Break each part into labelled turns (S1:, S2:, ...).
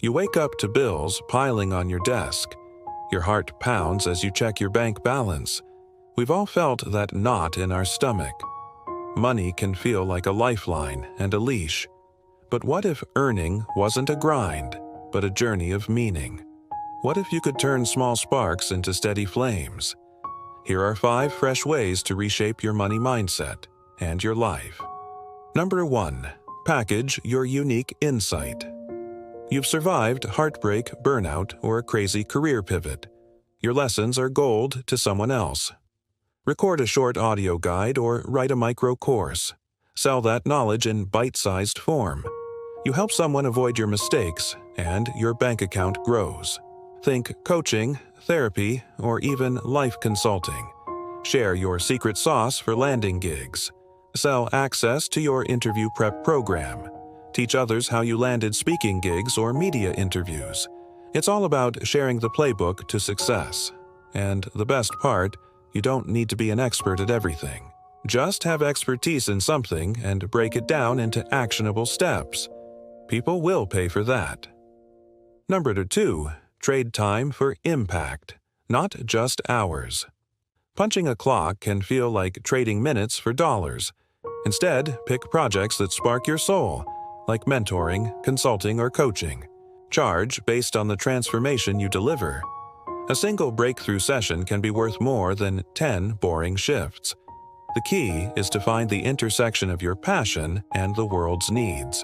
S1: You wake up to bills piling on your desk. Your heart pounds as you check your bank balance. We've all felt that knot in our stomach. Money can feel like a lifeline and a leash. But what if earning wasn't a grind, but a journey of meaning? What if you could turn small sparks into steady flames? Here are 5 fresh ways to reshape your money mindset and your life. Number 1. Package your unique insight. You've survived heartbreak, burnout, or a crazy career pivot. Your lessons are gold to someone else. Record a short audio guide or write a micro course. Sell that knowledge in bite-sized form. You help someone avoid your mistakes, and your bank account grows. Think coaching, therapy, or even life consulting. Share your secret sauce for landing gigs. Sell access to your interview prep program. Teach others how you landed speaking gigs or media interviews. It's all about sharing the playbook to success. And the best part, you don't need to be an expert at everything. Just have expertise in something and break it down into actionable steps. People will pay for that. Number 2. Trade time for impact, not just hours. Punching a clock can feel like trading minutes for dollars. Instead, pick projects that spark your soul, like mentoring, consulting, or coaching. Charge based on the transformation you deliver. A single breakthrough session can be worth more than 10 boring shifts. The key is to find the intersection of your passion and the world's needs.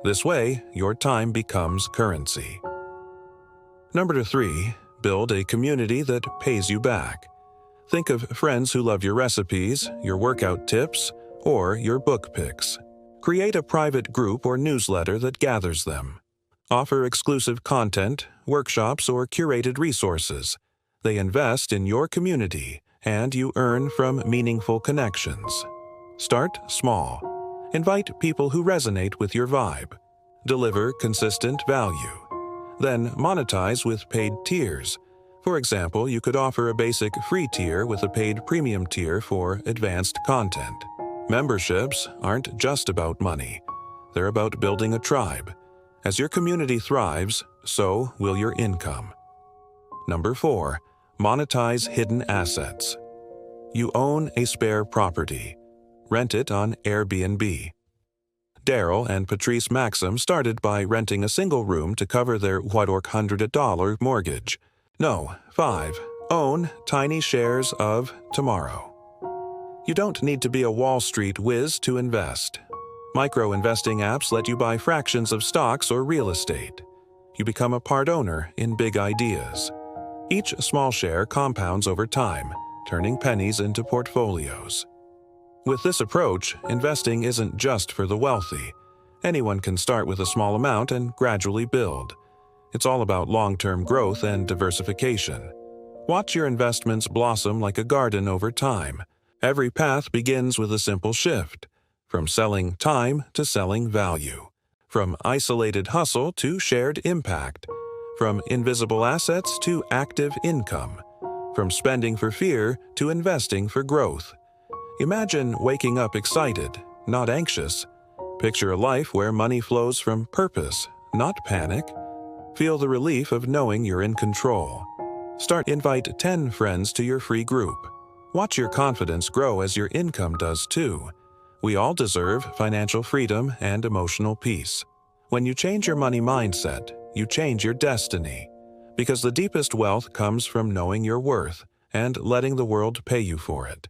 S1: This way, your time becomes currency. Number 3. Build a community that pays you back. Think of friends who love your recipes, your workout tips, or your book picks. Create a private group or newsletter that gathers them. Offer exclusive content, workshops, or curated resources. They invest in your community, and you earn from meaningful connections. Start small. Invite people who resonate with your vibe. Deliver consistent value. Then monetize with paid tiers. For example, you could offer a basic free tier with a paid premium tier for advanced content. Memberships aren't just about money. They're about building a tribe. As your community thrives, so will your income. Number 4. Monetize hidden assets. You own a spare property. Rent it on Airbnb. Daryl and Patrice Maxim started by renting a single room to cover their $100 mortgage. No, 5. Own tiny shares of tomorrow. You don't need to be a Wall Street whiz to invest. Micro-investing apps let you buy fractions of stocks or real estate. You become a part owner in big ideas. Each small share compounds over time, turning pennies into portfolios. With this approach, investing isn't just for the wealthy. Anyone can start with a small amount and gradually build. It's all about long-term growth and diversification. Watch your investments blossom like a garden over time. Every path begins with a simple shift, from selling time to selling value, from isolated hustle to shared impact, from invisible assets to active income, from spending for fear to investing for growth. Imagine waking up excited, not anxious. Picture a life where money flows from purpose, not panic. Feel the relief of knowing you're in control. Invite 10 friends to your free group. Watch your confidence grow as your income does too. We all deserve financial freedom and emotional peace. When you change your money mindset, you change your destiny. Because the deepest wealth comes from knowing your worth and letting the world pay you for it.